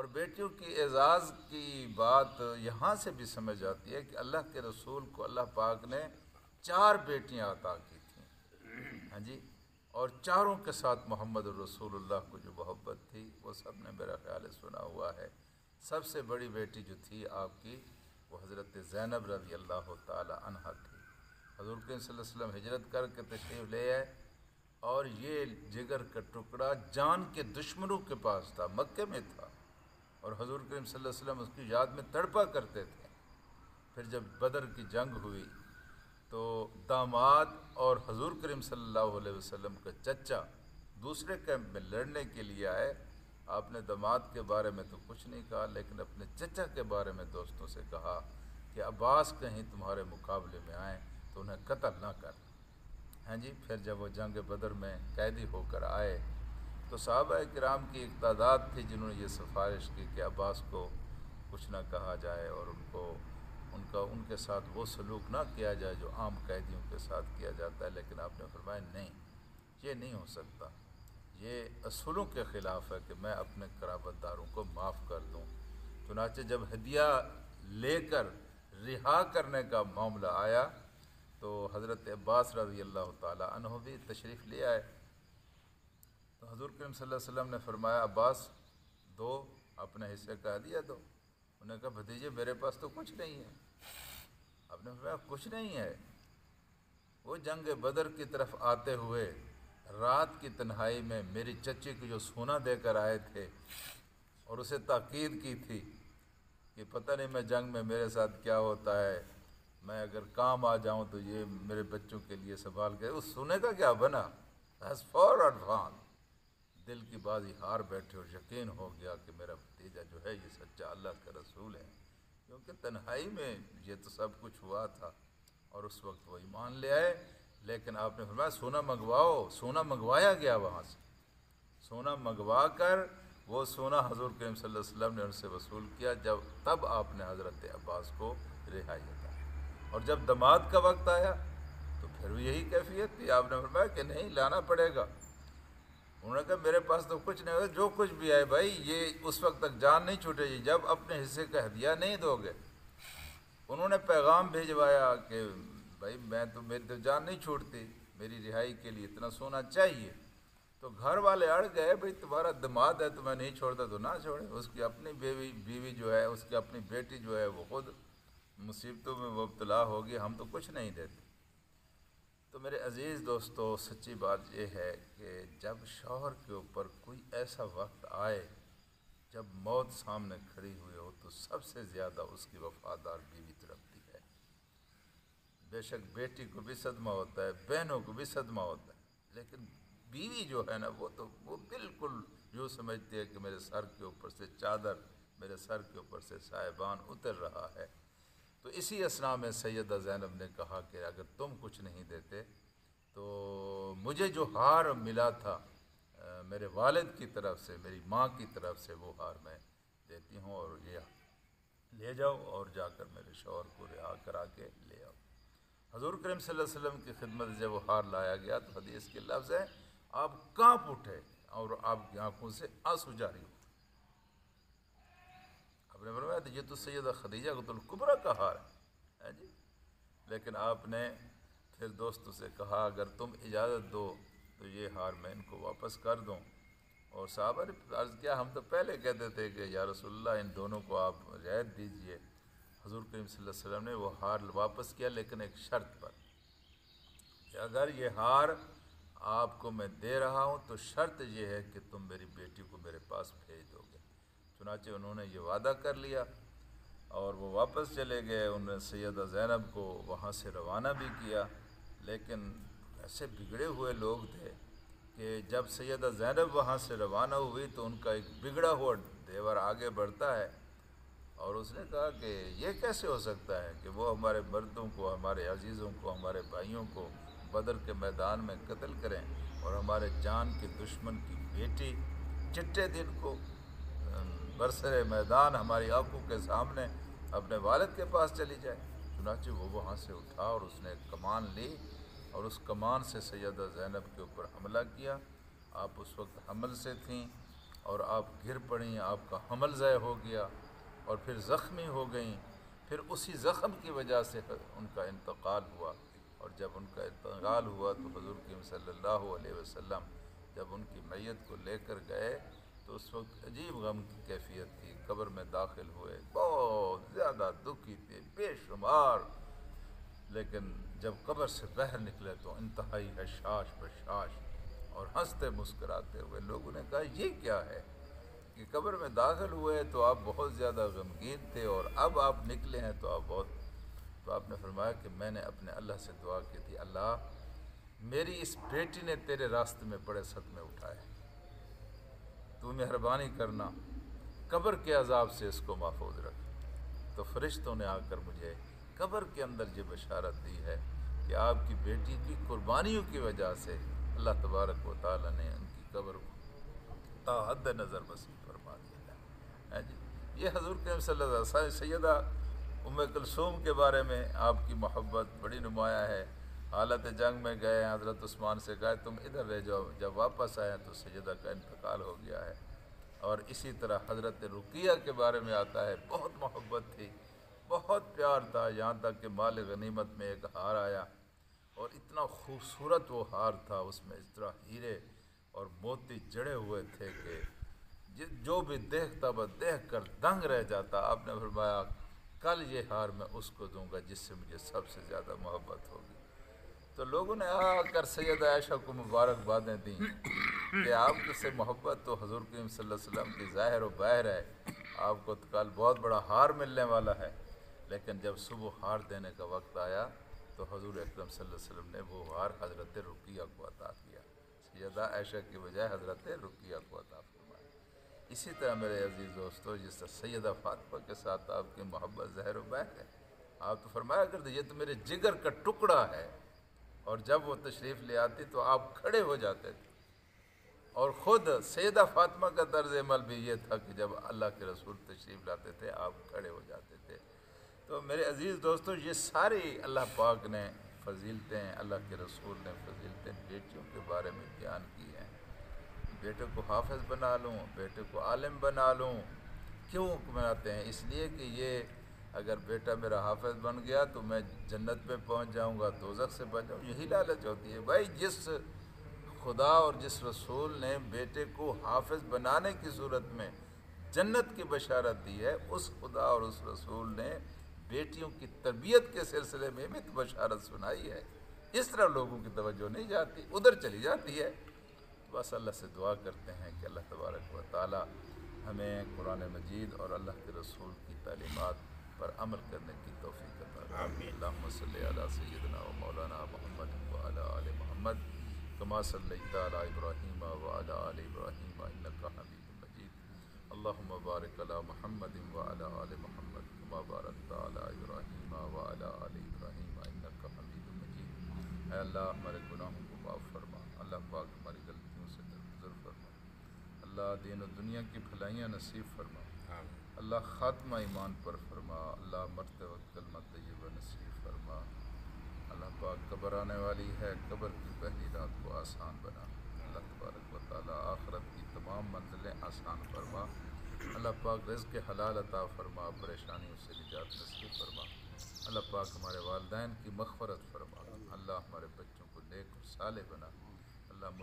اور بیٹیوں کی اعزاز کی بات یہاں سے بھی سمجھ آتی ہے کہ اللہ کے رسول کو اللہ پاک نے 4 بیٹیاں عطا کی تھیں، ہاں جی، اور چاروں کے ساتھ محمد الرسول اللہ کو جو محبت تھی وہ سب نے میرا خیال ہے سنا ہوا ہے۔ سب سے بڑی بیٹی جو تھی آپ کی وہ حضرت زینب رضی اللہ تعالی عنہا تھی۔ حضور کریم صلی اللہ علیہ وسلم ہجرت کر کے تشریف لے آئے اور یہ جگر کا ٹکڑا جان کے دشمنوں کے پاس تھا، مکے میں تھا، اور حضور کریم صلی اللہ علیہ وسلم اس کی یاد میں تڑپا کرتے تھے۔ پھر جب بدر کی جنگ ہوئی تو داماد اور حضور کریم صلی اللہ علیہ وسلم کا چچا دوسرے کیمپ میں لڑنے کے لیے آئے۔ آپ نے داماد کے بارے میں تو کچھ نہیں کہا، لیکن اپنے چچا کے بارے میں دوستوں سے کہا کہ عباس کہیں تمہارے مقابلے میں آئیں تو انہیں قتل نہ کر۔ ہاں جی، پھر جب وہ جنگ بدر میں قیدی ہو کر آئے تو صحابہ کرام کی ایک تعداد تھی جنہوں نے یہ سفارش کی کہ عباس کو کچھ نہ کہا جائے اور ان کے ساتھ وہ سلوک نہ کیا جائے جو عام قیدیوں کے ساتھ کیا جاتا ہے، لیکن آپ نے فرمایا نہیں، یہ نہیں ہو سکتا، یہ اصولوں کے خلاف ہے کہ میں اپنے قرابت داروں کو معاف کر دوں۔ چنانچہ جب ہدیہ لے کر رہا کرنے کا معاملہ آیا تو حضرت عباس رضی اللہ تعالی عنہ بھی تشریف لے آئے۔ تو حضور کریم صلی اللہ علیہ وسلم نے فرمایا عباس دو، اپنے حصے کا ہدیہ دو۔ انہوں نے کہا بھتیجے میرے پاس تو کچھ نہیں ہے۔ آپ نے فرمایا کچھ نہیں ہے؟ وہ جنگ بدر کی طرف آتے ہوئے رات کی تنہائی میں میری چچی کو جو سونا دے کر آئے تھے اور اسے تاکید کی تھی کہ پتہ نہیں میں جنگ میں میرے ساتھ کیا ہوتا ہے، میں اگر کام آ جاؤں تو یہ میرے بچوں کے لیے سنبھال کے، اس سونے کا کیا بنا؟ ایز فار ایڈوانس دل کی بازی ہار بیٹھے اور یقین ہو گیا کہ میرا بھتیجا جو ہے یہ سچا اللہ کا رسول ہے، کیونکہ تنہائی میں یہ تو سب کچھ ہوا تھا اور اس وقت وہ ایمان لے آئے۔ لیکن آپ نے فرمایا سونا منگواؤ، سونا منگوایا گیا، وہاں سے سونا منگوا کر وہ سونا حضور کریم صلی اللہ علیہ وسلم نے ان سے وصول کیا، تب آپ نے حضرت عباس کو رہائی عطا۔ اور جب داماد کا وقت آیا تو پھر بھی یہی کیفیت تھی، آپ نے فرمایا کہ نہیں لانا پڑے گا۔ انہوں نے کہا میرے پاس تو کچھ نہیں ہوگا، جو کچھ بھی آئے بھائی یہ اس وقت تک جان نہیں چھوٹے گی جب اپنے حصے کا ہدیہ نہیں دو گے۔ انہوں نے پیغام بھیجوایا کہ بھائی میری تو جان نہیں چھوٹتی، میری رہائی کے لیے اتنا سونا چاہیے۔ تو گھر والے اڑ گئے، بھائی تمہارا داماد ہے تو میں نہیں چھوڑتا تو نہ چھوڑے، اس کی اپنی بیوی جو ہے، اس کی اپنی بیٹی جو ہے وہ خود مصیبتوں میں مبتلا ہوگی، ہم تو کچھ نہیں دیتے۔ تو میرے عزیز دوستو، سچی بات یہ ہے کہ جب شوہر کے اوپر کوئی ایسا وقت آئے جب موت سامنے کھڑی ہوئی ہو تو سب سے زیادہ اس کی وفادار بیوی تڑپتی ہے۔ بے شک بیٹی کو بھی صدمہ ہوتا ہے، بہنوں کو بھی صدمہ ہوتا ہے، لیکن بیوی جو ہے نا وہ بالکل یوں سمجھتی ہے کہ میرے سر کے اوپر سے چادر، میرے سر کے اوپر سے سائبان اتر رہا ہے۔ تو اسی اثناء میں سیدہ زینب نے کہا کہ اگر تم کچھ نہیں دیتے تو مجھے جو ہار ملا تھا میرے والد کی طرف سے، میری ماں کی طرف سے، وہ ہار میں دیتی ہوں اور یہ لے جاؤ اور جا کر میرے شوہر کو رہا کرا کے لے آؤ۔ حضور کریم صلی اللہ علیہ وسلم کی خدمت سے جب وہ ہار لایا گیا تو حدیث کے لفظ ہے آپ کانپ اٹھے اور آپ کی آنکھوں سے آنسو جاری ہوئے۔ آپ نے فرمایا یہ تو سیدہ خدیجہ الکبریٰ کا ہار ہے جی، لیکن آپ نے پھر دوستوں سے کہا اگر تم اجازت دو تو یہ ہار میں ان کو واپس کر دوں۔ اور صحابہ نے عرض کیا ہم تو پہلے کہتے تھے کہ یا رسول اللہ ان دونوں کو آپ رعایت دیجئے۔ حضور کریم صلی اللہ علیہ وسلم نے وہ ہار واپس کیا، لیکن ایک شرط پر کہ اگر یہ ہار آپ کو میں دے رہا ہوں تو شرط یہ ہے کہ تم میری بیٹی کو میرے پاس بھیج دو گے۔ چنانچہ انہوں نے یہ وعدہ کر لیا اور وہ واپس چلے گئے۔ انہوں نے سیدہ زینب کو وہاں سے روانہ بھی کیا، لیکن ایسے بگڑے ہوئے لوگ تھے کہ جب سیدہ زینب وہاں سے روانہ ہوئی تو ان کا ایک بگڑا ہوا دیور آگے بڑھتا ہے اور اس نے کہا کہ یہ کیسے ہو سکتا ہے کہ وہ ہمارے مردوں کو، ہمارے عزیزوں کو، ہمارے بھائیوں کو بدر کے میدان میں قتل کریں اور ہمارے جان کے دشمن کی بیٹی چٹے دن کو برسر میدان ہماری آنکھوں کے سامنے اپنے والد کے پاس چلی جائے۔ چنانچہ وہ وہاں سے اٹھا اور اس نے ایک کمان لی اور اس کمان سے سیدہ زینب کے اوپر حملہ کیا۔ آپ اس وقت حمل سے تھیں اور آپ گر پڑیں، آپ کا حمل ضائع ہو گیا اور پھر زخمی ہو گئیں، پھر اسی زخم کی وجہ سے ان کا انتقال ہوا۔ اور جب ان کا انتقال ہوا تو حضور کریم صلی اللہ علیہ وسلم جب ان کی میت کو لے کر گئے تو اس وقت عجیب غم کی کیفیت تھی۔ قبر میں داخل ہوئے، بہت زیادہ دکھی تھے بے شمار، لیکن جب قبر سے باہر نکلے تو انتہائی حشاش بشاش اور ہنستے مسکراتے ہوئے۔ لوگوں نے کہا یہ کیا ہے کہ قبر میں داخل ہوئے تو آپ بہت زیادہ غمگین تھے اور اب آپ نکلے ہیں تو آپ بہت، تو آپ نے فرمایا کہ میں نے اپنے اللہ سے دعا کی تھی، اللہ میری اس بیٹی نے تیرے راستے میں بڑے صدمے اٹھائے، تو مہربانی کرنا قبر کے عذاب سے اس کو محفوظ رکھ۔ تو فرشتوں نے آ کر مجھے قبر کے اندر یہ بشارت دی ہے کہ آپ کی بیٹی کی قربانیوں کی وجہ سے اللہ تبارک و تعالیٰ نے ان کی قبر کو تا حد نظر وسیع فرما دیا ہے جی۔ یہ حضور کریم صلی اللہ علیہ وسلم سیدہ ام کلثوم کے بارے میں آپ کی محبت بڑی نمایاں ہے۔ حالت جنگ میں گئے، حضرت عثمان سے کہا تم ادھر رہ جاؤ، جب واپس آئے تو سیدہ کا انتقال ہو گیا ہے۔ اور اسی طرح حضرت رقیہ کے بارے میں آتا ہے، بہت محبت تھی، بہت پیار تھا، یہاں تک کہ مال غنیمت میں ایک ہار آیا اور اتنا خوبصورت وہ ہار تھا، اس میں اس طرح ہیرے اور موتی جڑے ہوئے تھے کہ جو بھی دیکھتا وہ دیکھ کر دنگ رہ جاتا۔ آپ نے فرمایا کل یہ ہار میں اس کو دوں گا جس سے مجھے سب سے زیادہ محبت ہوگی۔ تو لوگوں نے آ کر سیدہ عائشہ کو مبارکبادیں دیں کہ آپ کی سے محبت تو حضور کریم صلی اللہ علیہ وسلم کی ظاہر و باہر ہے، آپ کو کل بہت بڑا ہار ملنے والا ہے۔ لیکن جب صبح ہار دینے کا وقت آیا تو حضور اکرم صلی اللہ علیہ وسلم نے وہ ہار حضرت رقیہ کو عطا کیا، سیدہ عائشہ کی بجائے حضرت رقیہ کو عطا فرمایا۔ اسی طرح میرے عزیز دوستو، جس طرح سیدہ فاطمہ کے ساتھ آپ کی محبت ظاہر و باہر ہے، آپ تو فرمایا کرتے یہ تو میرے جگر کا ٹکڑا ہے، اور جب وہ تشریف لے آتی تو آپ کھڑے ہو جاتے تھے۔ اور خود سیدہ فاطمہ کا طرز عمل بھی یہ تھا کہ جب اللہ کے رسول تشریف لاتے تھے آپ کھڑے ہو جاتے تھے۔ تو میرے عزیز دوستو، یہ ساری اللہ پاک نے فضیلتیں، اللہ کے رسول نے فضیلتیں بیٹیوں کے بارے میں بیان کی ہیں۔ بیٹے کو حافظ بنا لوں، بیٹے کو عالم بنا لوں، کیوں بناتے ہیں؟ اس لیے کہ یہ اگر بیٹا میرا حافظ بن گیا تو میں جنت میں پہنچ جاؤں گا، دوزخ سے بچ جاؤں، یہی لالچ ہوتی ہے۔ بھائی جس خدا اور جس رسول نے بیٹے کو حافظ بنانے کی صورت میں جنت کی بشارت دی ہے، اس خدا اور اس رسول نے بیٹیوں کی تربیت کے سلسلے میں بھی تو بشارت سنائی ہے۔ اس طرح لوگوں کی توجہ نہیں جاتی، ادھر چلی جاتی ہے۔ بس اللہ سے دعا کرتے ہیں کہ اللہ تبارک و تعالی ہمیں قرآن مجید اور اللہ کے رسول کی تعلیمات پر عمل کرنے کی توفیق عطا فرمائے۔ اللہم صلی علی سیدنا و مولانا محمد وعلی آل محمد کما صلیت علی ابراہیم وعلی آل ابراہیم انک حمید مجید۔ اللہم بارک علی محمد وعلی آل محمد کما بارکت علی ابراہیم وعلی آل ابراہیم انک حمید مجید۔ اے اللہ ہمارے گناہوں کو معاف فرما، اللہ پاک ہماری غلطیوں سے درگزر فرما، اللہ دین و دنیا کی بھلائیاں نصیب فرما، اللہ خاتمہ ایمان پر فرما، اللہ مرتے وقت کلمہ طیبہ نصیب فرما۔ اللہ پاک قبر آنے والی ہے، قبر کی پہلی رات کو آسان بنا، اللہ تبارک و تعالی آخرت کی تمام منزلیں آسان فرما، اللہ پاک رزق حلال عطا فرما، پریشانیوں سے نجات نصیب فرما، اللہ پاک ہمارے والدین کی مغفرت فرما، اللہ ہمارے بچوں کو نیک اور صالح بنا، اللہ